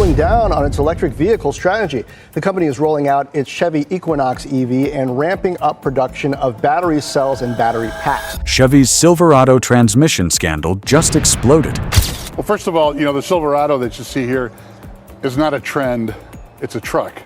doubling down on its electric vehicle strategy. The company is rolling out its Chevy Equinox EV and ramping up production of battery cells and battery packs. Chevy's Silverado transmission scandal just exploded. Well, first of all, the Silverado that you see here is not a trend, it's a truck.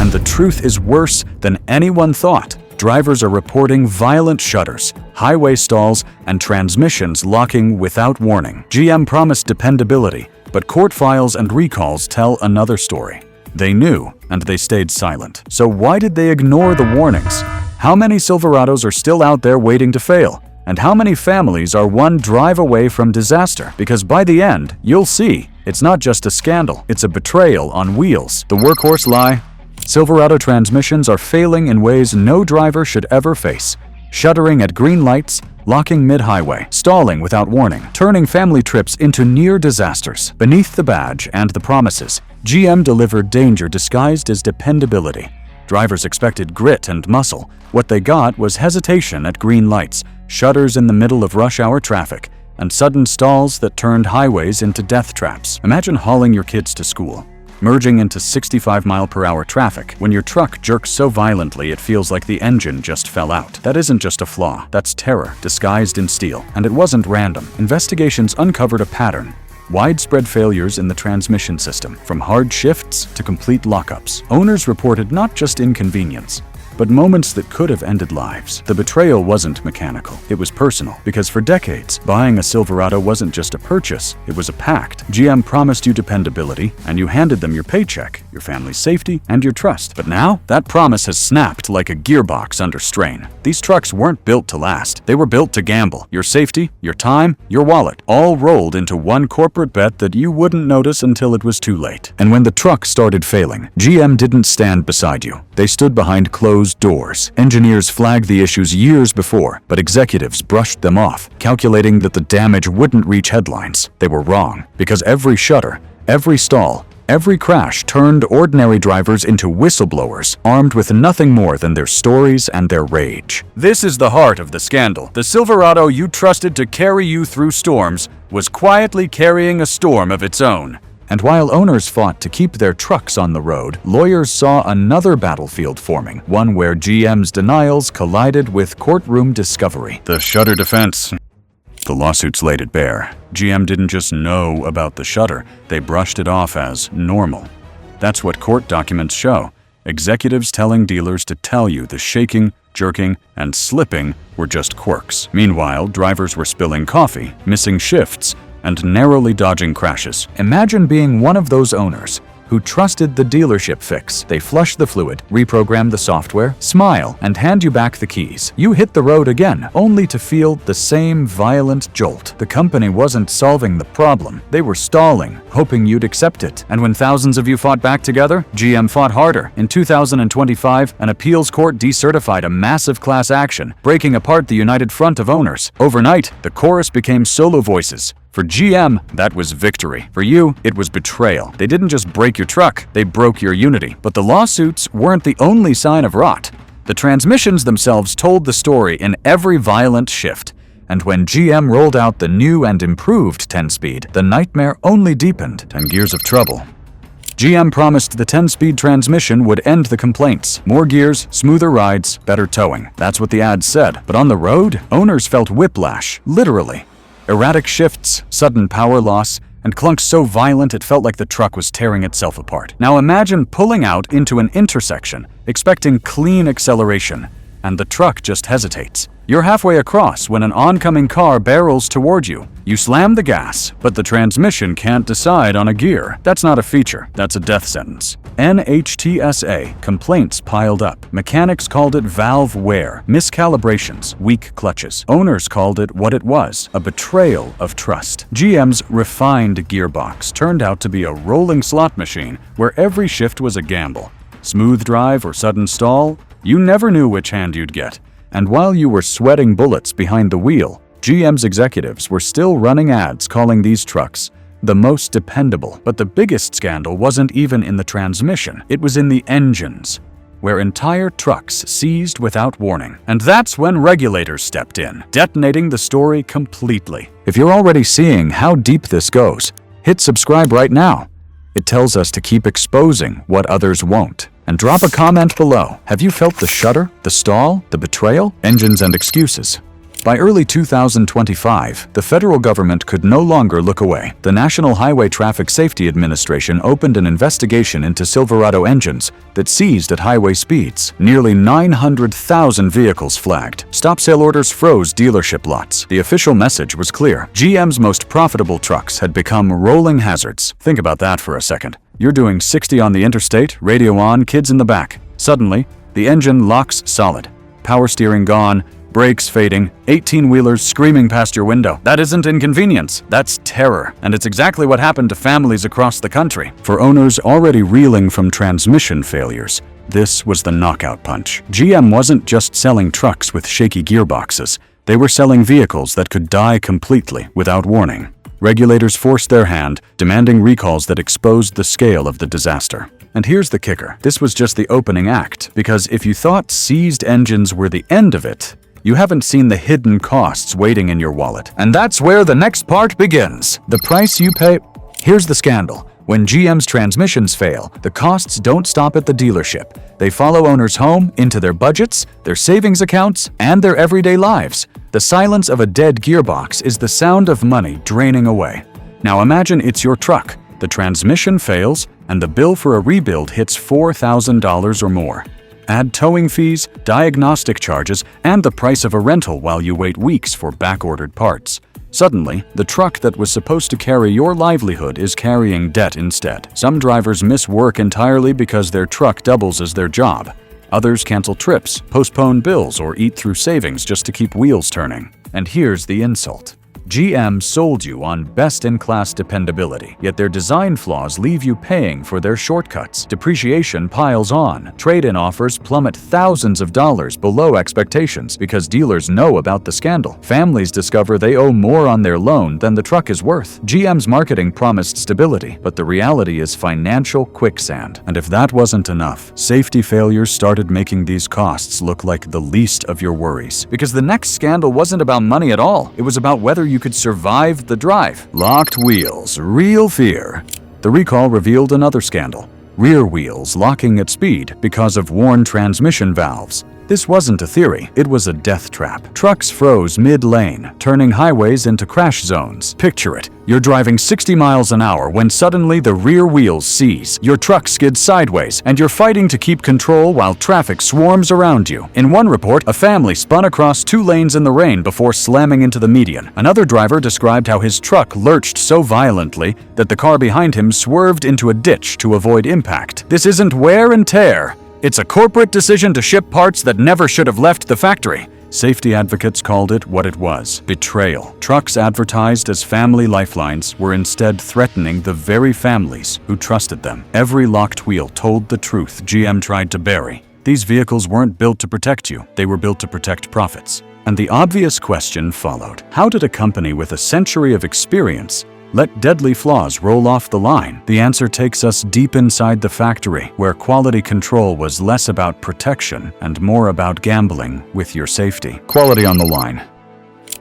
And the truth is worse than anyone thought. Drivers are reporting violent shudders, highway stalls, and transmissions locking without warning. GM promised dependability, but court files and recalls tell another story. They knew, and they stayed silent. So why did they ignore the warnings? How many Silverados are still out there waiting to fail? And how many families are one drive away from disaster? Because by the end, you'll see, it's not just a scandal, it's a betrayal on wheels. The workhorse lie? Silverado transmissions are failing in ways no driver should ever face. Shuddering at green lights, locking mid-highway, stalling without warning, turning family trips into near disasters. Beneath the badge and the promises, GM delivered danger disguised as dependability. Drivers expected grit and muscle. What they got was hesitation at green lights, shudders in the middle of rush hour traffic, and sudden stalls that turned highways into death traps. Imagine hauling your kids to school, merging into 65-mile-per-hour traffic when your truck jerks so violently it feels like the engine just fell out. That isn't just a flaw, that's terror disguised in steel. And it wasn't random. Investigations uncovered a pattern. Widespread failures in the transmission system, from hard shifts to complete lockups. Owners reported not just inconvenience, but moments that could have ended lives. The betrayal wasn't mechanical, it was personal, because for decades, buying a Silverado wasn't just a purchase, it was a pact. GM promised you dependability, and you handed them your paycheck, your family's safety, and your trust. But now, that promise has snapped like a gearbox under strain. These trucks weren't built to last, they were built to gamble. Your safety, your time, your wallet, all rolled into one corporate bet that you wouldn't notice until it was too late. And when the truck started failing, GM didn't stand beside you. They stood behind closed doors. Engineers flagged the issues years before, but executives brushed them off, calculating that the damage wouldn't reach headlines. They were wrong, because every shudder, every stall, every crash turned ordinary drivers into whistleblowers, armed with nothing more than their stories and their rage. This is the heart of the scandal. The Silverado you trusted to carry you through storms was quietly carrying a storm of its own. And while owners fought to keep their trucks on the road, lawyers saw another battlefield forming, one where GM's denials collided with courtroom discovery. The shudder defense. The lawsuits laid it bare. GM didn't just know about the shudder, they brushed it off as normal. That's what court documents show. Executives telling dealers to tell you the shaking, jerking, and slipping were just quirks. Meanwhile, drivers were spilling coffee, missing shifts, and narrowly dodging crashes. Imagine being one of those owners who trusted the dealership fix. They flush the fluid, reprogram the software, smile, and hand you back the keys. You hit the road again, only to feel the same violent jolt. The company wasn't solving the problem. They were stalling, hoping you'd accept it. And when thousands of you fought back together, GM fought harder. In 2025, an appeals court decertified a massive class action, breaking apart the united front of owners. Overnight, the chorus became solo voices. For GM, that was victory. For you, it was betrayal. They didn't just break your truck, they broke your unity. But the lawsuits weren't the only sign of rot. The transmissions themselves told the story in every violent shift. And when GM rolled out the new and improved 10-speed, the nightmare only deepened. 10 gears of trouble. GM promised the 10-speed transmission would end the complaints. More gears, smoother rides, better towing. That's what the ads said. But on the road, owners felt whiplash, literally. Erratic shifts, sudden power loss, and clunks so violent it felt like the truck was tearing itself apart. Now imagine pulling out into an intersection, expecting clean acceleration, and the truck just hesitates. You're halfway across when an oncoming car barrels toward you. You slam the gas, but the transmission can't decide on a gear. That's not a feature, that's a death sentence. NHTSA complaints piled up. Mechanics called it valve wear, miscalibrations, weak clutches. Owners called it what it was, a betrayal of trust. GM's refined gearbox turned out to be a rolling slot machine where every shift was a gamble. Smooth drive or sudden stall, you never knew which hand you'd get. And while you were sweating bullets behind the wheel, GM's executives were still running ads calling these trucks the most dependable. But the biggest scandal wasn't even in the transmission, it was in the engines, where entire trucks seized without warning. And that's when regulators stepped in, detonating the story completely. If you're already seeing how deep this goes, hit subscribe right now. It tells us to keep exposing what others won't. And drop a comment below. Have you felt the shudder, the stall, the betrayal, engines and excuses? By early 2025, the federal government could no longer look away. The National Highway Traffic Safety Administration opened an investigation into Silverado engines that seized at highway speeds. Nearly 900,000 vehicles flagged. Stop sale orders froze dealership lots. The official message was clear. GM's most profitable trucks had become rolling hazards. Think about that for a second. You're doing 60 on the interstate, radio on, kids in the back. Suddenly, the engine locks solid. Power steering gone, brakes fading, 18-wheelers screaming past your window. That isn't inconvenience, that's terror. And it's exactly what happened to families across the country. For owners already reeling from transmission failures, this was the knockout punch. GM wasn't just selling trucks with shaky gearboxes. They were selling vehicles that could die completely without warning. Regulators forced their hand, demanding recalls that exposed the scale of the disaster. And here's the kicker. This was just the opening act, because if you thought seized engines were the end of it, you haven't seen the hidden costs waiting in your wallet. And that's where the next part begins. The price you pay. Here's the scandal. When GM's transmissions fail, the costs don't stop at the dealership. They follow owners home, into their budgets, their savings accounts, and their everyday lives. The silence of a dead gearbox is the sound of money draining away. Now imagine it's your truck. The transmission fails, and the bill for a rebuild hits $4,000 or more. Add towing fees, diagnostic charges, and the price of a rental while you wait weeks for back-ordered parts. Suddenly, the truck that was supposed to carry your livelihood is carrying debt instead. Some drivers miss work entirely because their truck doubles as their job. Others cancel trips, postpone bills, or eat through savings just to keep wheels turning. And here's the insult. GM sold you on best-in-class dependability, yet their design flaws leave you paying for their shortcuts. Depreciation piles on. Trade-in offers plummet thousands of dollars below expectations because dealers know about the scandal. Families discover they owe more on their loan than the truck is worth. GM's marketing promised stability, but the reality is financial quicksand. And if that wasn't enough, safety failures started making these costs look like the least of your worries. Because the next scandal wasn't about money at all. It was about whether you could survive the drive. Locked wheels, real fear. The recall revealed another scandal. Rear wheels locking at speed because of worn transmission valves. This wasn't a theory, it was a death trap. Trucks froze mid-lane, turning highways into crash zones. Picture it. You're driving 60 miles an hour when suddenly the rear wheels seize. Your truck skids sideways, and you're fighting to keep control while traffic swarms around you. In one report, a family spun across 2 lanes in the rain before slamming into the median. Another driver described how his truck lurched so violently that the car behind him swerved into a ditch to avoid impact. This isn't wear and tear. It's a corporate decision to ship parts that never should have left the factory. Safety advocates called it what it was: betrayal. Trucks advertised as family lifelines were instead threatening the very families who trusted them. Every locked wheel told the truth GM tried to bury. These vehicles weren't built to protect you, they were built to protect profits. And the obvious question followed. How did a company with a century of experience let deadly flaws roll off the line? The answer takes us deep inside the factory, where quality control was less about protection and more about gambling with your safety. Quality on the line.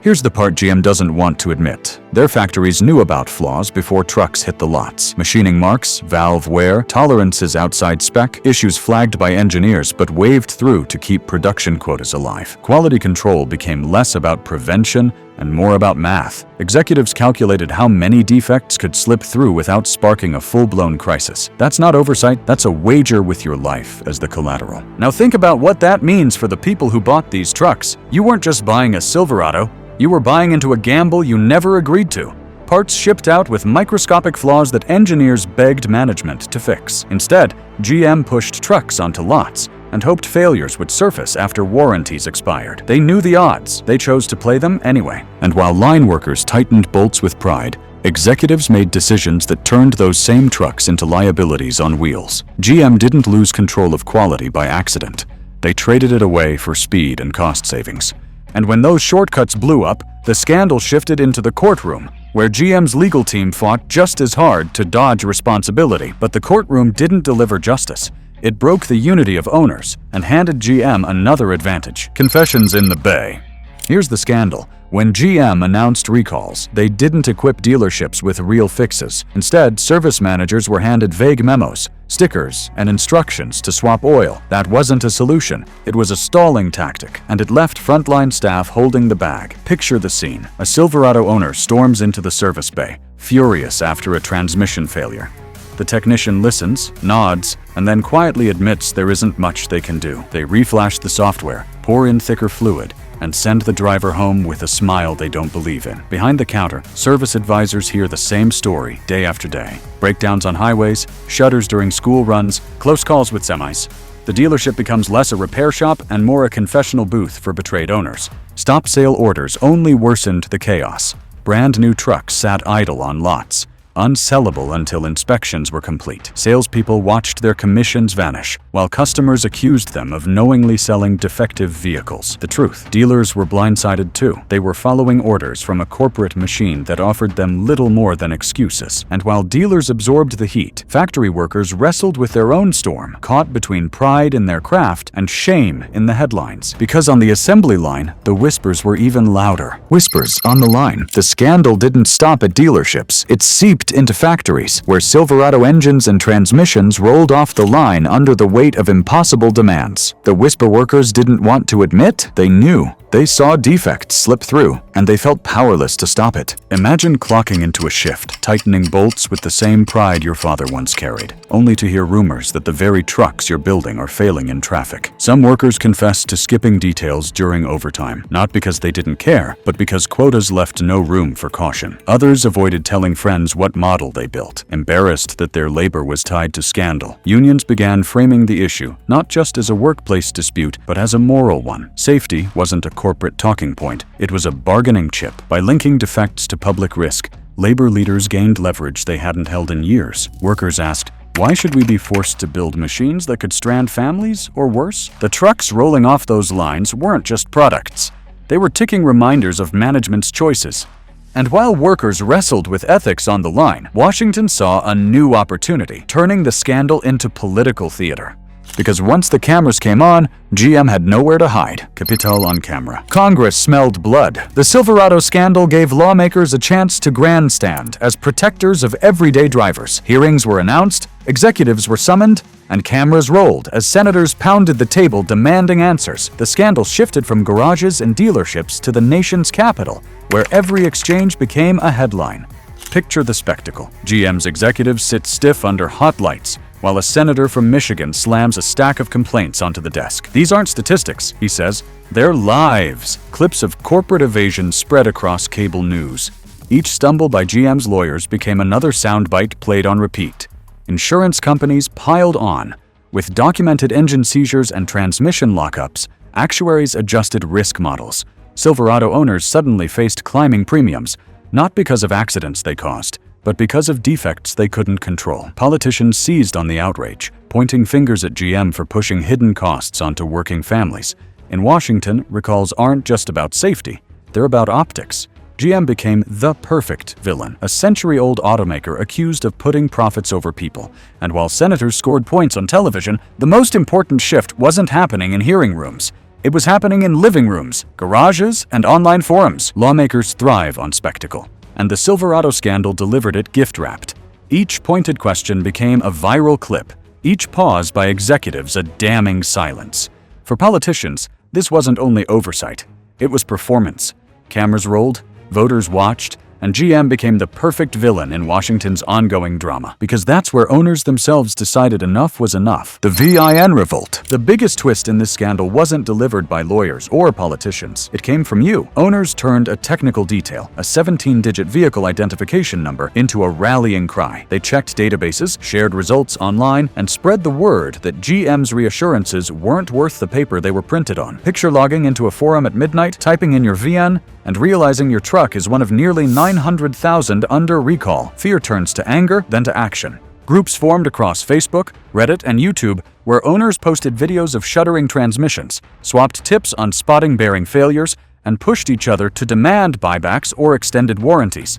Here's the part GM doesn't want to admit. Their factories knew about flaws before trucks hit the lots. Machining marks, valve wear, tolerances outside spec, issues flagged by engineers but waved through to keep production quotas alive. Quality control became less about prevention and more about math. Executives calculated how many defects could slip through without sparking a full-blown crisis. That's not oversight, that's a wager with your life as the collateral. Now think about what that means for the people who bought these trucks. You weren't just buying a Silverado, you were buying into a gamble you never agreed to. Parts shipped out with microscopic flaws that engineers begged management to fix. Instead, GM pushed trucks onto lots and hoped failures would surface after warranties expired. They knew the odds. They chose to play them anyway. And while line workers tightened bolts with pride, executives made decisions that turned those same trucks into liabilities on wheels. GM didn't lose control of quality by accident. They traded it away for speed and cost savings. And when those shortcuts blew up, the scandal shifted into the courtroom, where GM's legal team fought just as hard to dodge responsibility. But the courtroom didn't deliver justice. It broke the unity of owners and handed GM another advantage. Confessions in the Bay. Here's the scandal. When GM announced recalls, they didn't equip dealerships with real fixes. Instead, service managers were handed vague memos, stickers, and instructions to swap oil. That wasn't a solution. It was a stalling tactic, and it left frontline staff holding the bag. Picture the scene. A Silverado owner storms into the service bay, furious after a transmission failure. The technician listens, nods, and then quietly admits there isn't much they can do. They reflash the software, pour in thicker fluid, and send the driver home with a smile they don't believe in. Behind the counter, service advisors hear the same story day after day. Breakdowns on highways, shudders during school runs, close calls with semis. The dealership becomes less a repair shop and more a confessional booth for betrayed owners. Stop sale orders only worsened the chaos. Brand new trucks sat idle on lots, unsellable until inspections were complete. Salespeople watched their commissions vanish, while customers accused them of knowingly selling defective vehicles. The truth, dealers were blindsided too. They were following orders from a corporate machine that offered them little more than excuses. And while dealers absorbed the heat, factory workers wrestled with their own storm, caught between pride in their craft and shame in the headlines. Because on the assembly line, the whispers were even louder. Whispers on the line. The scandal didn't stop at dealerships. It seeped into factories, where Silverado engines and transmissions rolled off the line under the weight of impossible demands. The whisper workers didn't want to admit they knew. They saw defects slip through, and they felt powerless to stop it. Imagine clocking into a shift, tightening bolts with the same pride your father once carried, only to hear rumors that the very trucks you're building are failing in traffic. Some workers confessed to skipping details during overtime, not because they didn't care, but because quotas left no room for caution. Others avoided telling friends what model they built, embarrassed that their labor was tied to scandal. Unions began framing the issue, not just as a workplace dispute, but as a moral one. Safety wasn't a corporate talking point. It was a bargaining chip. By linking defects to public risk, labor leaders gained leverage they hadn't held in years. Workers asked, why should we be forced to build machines that could strand families, or worse? The trucks rolling off those lines weren't just products. They were ticking reminders of management's choices. And while workers wrestled with ethics on the line, Washington saw a new opportunity, turning the scandal into political theater. Because once the cameras came on, GM had nowhere to hide. Capital on camera. Congress smelled blood. The Silverado scandal gave lawmakers a chance to grandstand as protectors of everyday drivers. Hearings were announced, executives were summoned, and cameras rolled as senators pounded the table demanding answers. The scandal shifted from garages and dealerships to the nation's capital, where every exchange became a headline. Picture the spectacle. GM's executives sit stiff under hot lights, while a senator from Michigan slams a stack of complaints onto the desk. These aren't statistics, he says. They're lives. Clips of corporate evasion spread across cable news. Each stumble by GM's lawyers became another soundbite played on repeat. Insurance companies piled on. With documented engine seizures and transmission lockups, actuaries adjusted risk models. Silverado owners suddenly faced climbing premiums, not because of accidents they caused, but because of defects they couldn't control. Politicians seized on the outrage, pointing fingers at GM for pushing hidden costs onto working families. In Washington, recalls aren't just about safety, they're about optics. GM became the perfect villain, a century-old automaker accused of putting profits over people. And while senators scored points on television, the most important shift wasn't happening in hearing rooms. It was happening in living rooms, garages, and online forums. Lawmakers thrive on spectacle, and the Silverado scandal delivered it gift-wrapped. Each pointed question became a viral clip, each pause by executives a damning silence. For politicians, this wasn't only oversight, it was performance. Cameras rolled, voters watched, and GM became the perfect villain in Washington's ongoing drama. Because that's where owners themselves decided enough was enough. The VIN revolt. The biggest twist in this scandal wasn't delivered by lawyers or politicians. It came from you. Owners turned a technical detail, a 17-digit vehicle identification number, into a rallying cry. They checked databases, shared results online, and spread the word that GM's reassurances weren't worth the paper they were printed on. Picture logging into a forum at midnight, typing in your VIN, and realizing your truck is one of nearly 900,000 under recall. Fear turns to anger, then to action. Groups formed across Facebook, Reddit, and YouTube where owners posted videos of shuddering transmissions, swapped tips on spotting bearing failures, and pushed each other to demand buybacks or extended warranties.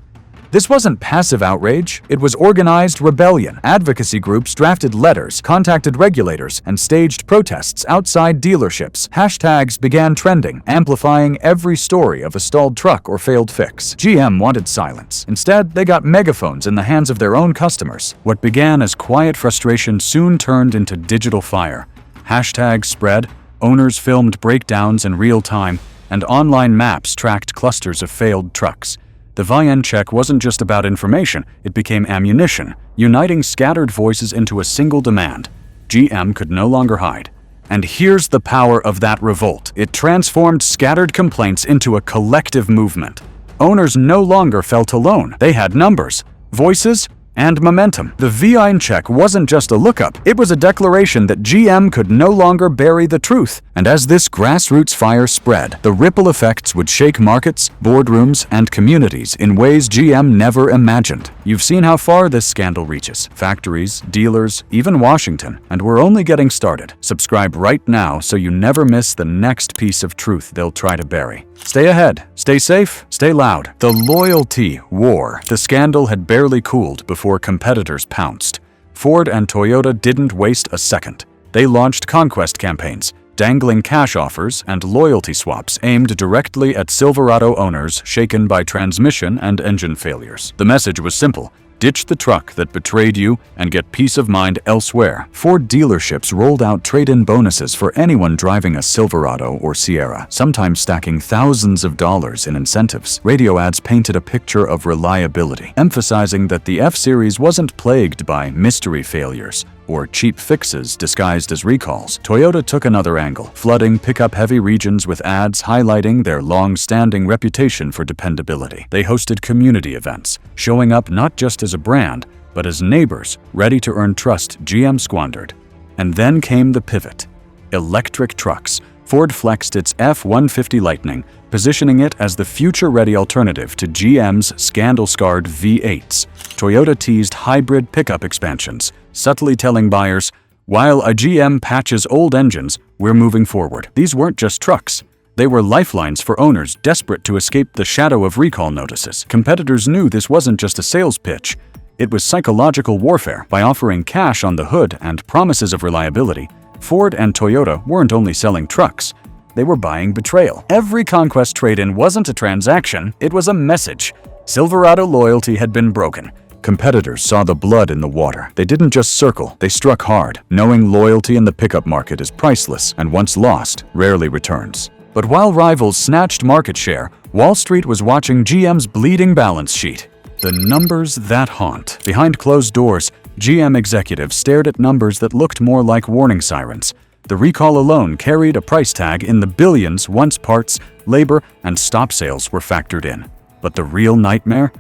This wasn't passive outrage, it was organized rebellion. Advocacy groups drafted letters, contacted regulators, and staged protests outside dealerships. Hashtags began trending, amplifying every story of a stalled truck or failed fix. GM wanted silence. Instead, they got megaphones in the hands of their own customers. What began as quiet frustration soon turned into digital fire. Hashtags spread, owners filmed breakdowns in real time, and online maps tracked clusters of failed trucks. The Vienne check wasn't just about information, it became ammunition, uniting scattered voices into a single demand. GM could no longer hide. And here's the power of that revolt. It transformed scattered complaints into a collective movement. Owners no longer felt alone. They had numbers, voices, and momentum. The Vienne check wasn't just a lookup, it was a declaration that GM could no longer bury the truth. And as this grassroots fire spread, the ripple effects would shake markets, boardrooms, and communities in ways GM never imagined. You've seen how far this scandal reaches. Factories, dealers, even Washington. And we're only getting started. Subscribe right now so you never miss the next piece of truth they'll try to bury. Stay ahead, stay safe, stay loud. The loyalty war. The scandal had barely cooled before competitors pounced. Ford and Toyota didn't waste a second. They launched conquest campaigns, dangling cash offers and loyalty swaps aimed directly at Silverado owners shaken by transmission and engine failures. The message was simple: ditch the truck that betrayed you and get peace of mind elsewhere. Ford dealerships rolled out trade-in bonuses for anyone driving a Silverado or Sierra, sometimes stacking thousands of dollars in incentives. Radio ads painted a picture of reliability, emphasizing that the F-Series wasn't plagued by mystery failures or cheap fixes disguised as recalls. Toyota took another angle, flooding pickup-heavy regions with ads highlighting their long-standing reputation for dependability. They hosted community events, showing up not just as a brand, but as neighbors ready to earn trust GM squandered. And then came the pivot. Electric trucks. Ford flexed its F-150 Lightning, positioning it as the future-ready alternative to GM's scandal-scarred V8s. Toyota teased hybrid pickup expansions, subtly telling buyers, while a GM patches old engines, we're moving forward. These weren't just trucks. They were lifelines for owners desperate to escape the shadow of recall notices. Competitors knew this wasn't just a sales pitch. It was psychological warfare. By offering cash on the hood and promises of reliability, Ford and Toyota weren't only selling trucks, they were buying betrayal. Every conquest trade-in wasn't a transaction, it was a message. Silverado loyalty had been broken. Competitors saw the blood in the water. They didn't just circle, they struck hard, knowing loyalty in the pickup market is priceless and once lost, rarely returns. But while rivals snatched market share, Wall Street was watching GM's bleeding balance sheet. The numbers that haunt. Behind closed doors, GM executives stared at numbers that looked more like warning sirens. The recall alone carried a price tag in the billions once parts, labor, and stop sales were factored in. But the real nightmare?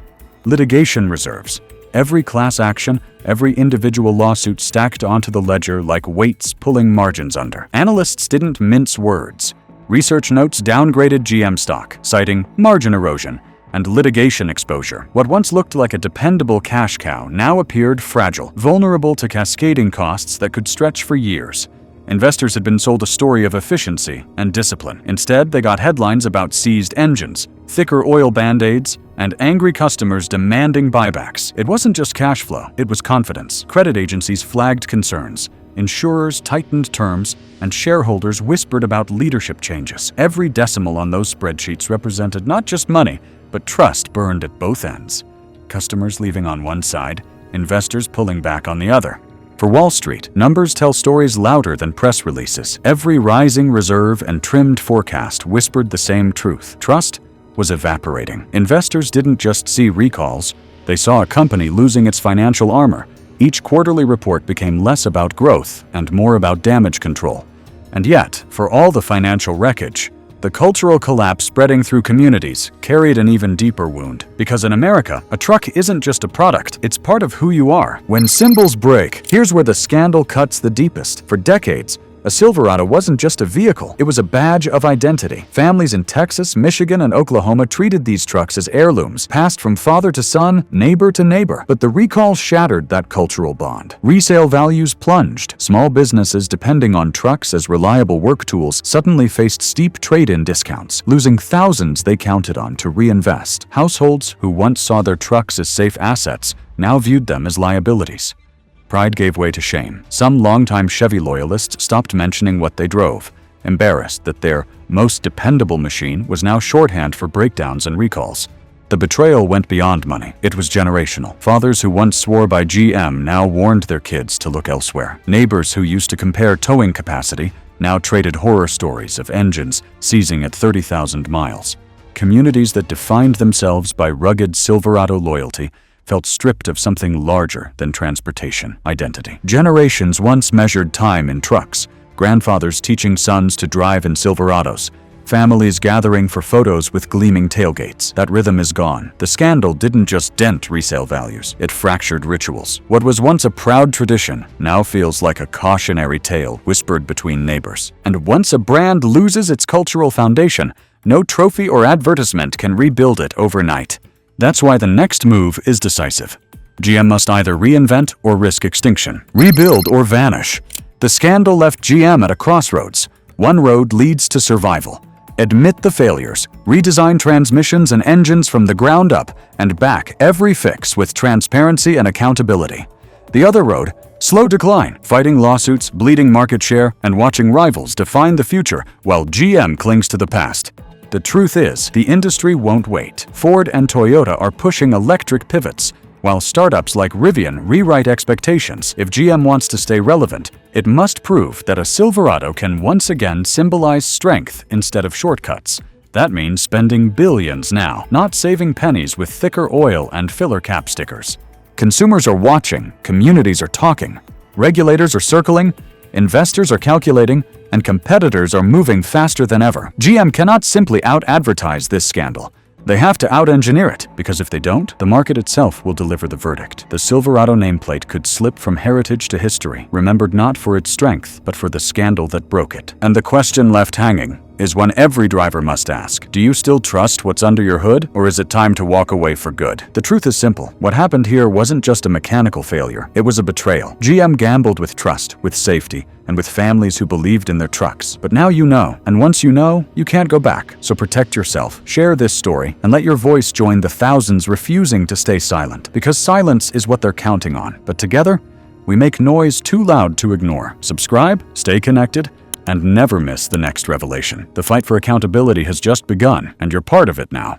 Litigation reserves. Every class action, every individual lawsuit stacked onto the ledger like weights pulling margins under. Analysts didn't mince words. Research notes downgraded GM stock, citing margin erosion and litigation exposure. What once looked like a dependable cash cow now appeared fragile, vulnerable to cascading costs that could stretch for years. Investors had been sold a story of efficiency and discipline. Instead, they got headlines about seized engines, thicker oil band-aids, and angry customers demanding buybacks. It wasn't just cash flow, it was confidence. Credit agencies flagged concerns. Insurers tightened terms, and shareholders whispered about leadership changes. Every decimal on those spreadsheets represented not just money, but trust burned at both ends. Customers leaving on one side, investors pulling back on the other. For Wall Street, numbers tell stories louder than press releases. Every rising reserve and trimmed forecast whispered the same truth. Trust was evaporating. Investors didn't just see recalls, they saw a company losing its financial armor. Each quarterly report became less about growth and more about damage control. And yet, for all the financial wreckage, the cultural collapse spreading through communities carried an even deeper wound. Because in America, a truck isn't just a product, it's part of who you are. When symbols break, here's where the scandal cuts the deepest. For decades, A Silverado wasn't just a vehicle, it was a badge of identity. Families in Texas, Michigan, and Oklahoma treated these trucks as heirlooms, passed from father to son, neighbor to neighbor. But the recall shattered that cultural bond. Resale values plunged. Small businesses depending on trucks as reliable work tools suddenly faced steep trade-in discounts, losing thousands they counted on to reinvest. Households who once saw their trucks as safe assets now viewed them as liabilities. Pride gave way to shame. Some longtime Chevy loyalists stopped mentioning what they drove, embarrassed that their most dependable machine was now shorthand for breakdowns and recalls. The betrayal went beyond money. It was generational. Fathers who once swore by GM now warned their kids to look elsewhere. Neighbors who used to compare towing capacity now traded horror stories of engines seizing at 30,000 miles. Communities that defined themselves by rugged Silverado loyalty felt stripped of something larger than transportation identity. Generations once measured time in trucks, grandfathers teaching sons to drive in Silverados, families gathering for photos with gleaming tailgates. That rhythm is gone. The scandal didn't just dent resale values, it fractured rituals. What was once a proud tradition now feels like a cautionary tale whispered between neighbors. And once a brand loses its cultural foundation, no trophy or advertisement can rebuild it overnight. That's why the next move is decisive. GM must either reinvent or risk extinction, rebuild or vanish. The scandal left GM at a crossroads. One road leads to survival. Admit the failures, redesign transmissions and engines from the ground up, and back every fix with transparency and accountability. The other road, slow decline, fighting lawsuits, bleeding market share, and watching rivals define the future while GM clings to the past. The truth is, the industry won't wait. Ford and Toyota are pushing electric pivots, while startups like Rivian rewrite expectations. If GM wants to stay relevant, it must prove that a Silverado can once again symbolize strength instead of shortcuts. That means spending billions now, not saving pennies with thicker oil and filler cap stickers. Consumers are watching, communities are talking, regulators are circling, investors are calculating, and competitors are moving faster than ever. GM cannot simply out-advertise this scandal. They have to out-engineer it, because if they don't, the market itself will deliver the verdict. The Silverado nameplate could slip from heritage to history, remembered not for its strength, but for the scandal that broke it. And the question left hanging is one every driver must ask. Do you still trust what's under your hood, or is it time to walk away for good? The truth is simple. What happened here wasn't just a mechanical failure. It was a betrayal. GM gambled with trust, with safety, and with families who believed in their trucks. But now you know, and once you know, you can't go back. So protect yourself, share this story, and let your voice join the thousands refusing to stay silent. Because silence is what they're counting on. But together, we make noise too loud to ignore. Subscribe, stay connected, and never miss the next revelation. The fight for accountability has just begun, and you're part of it now.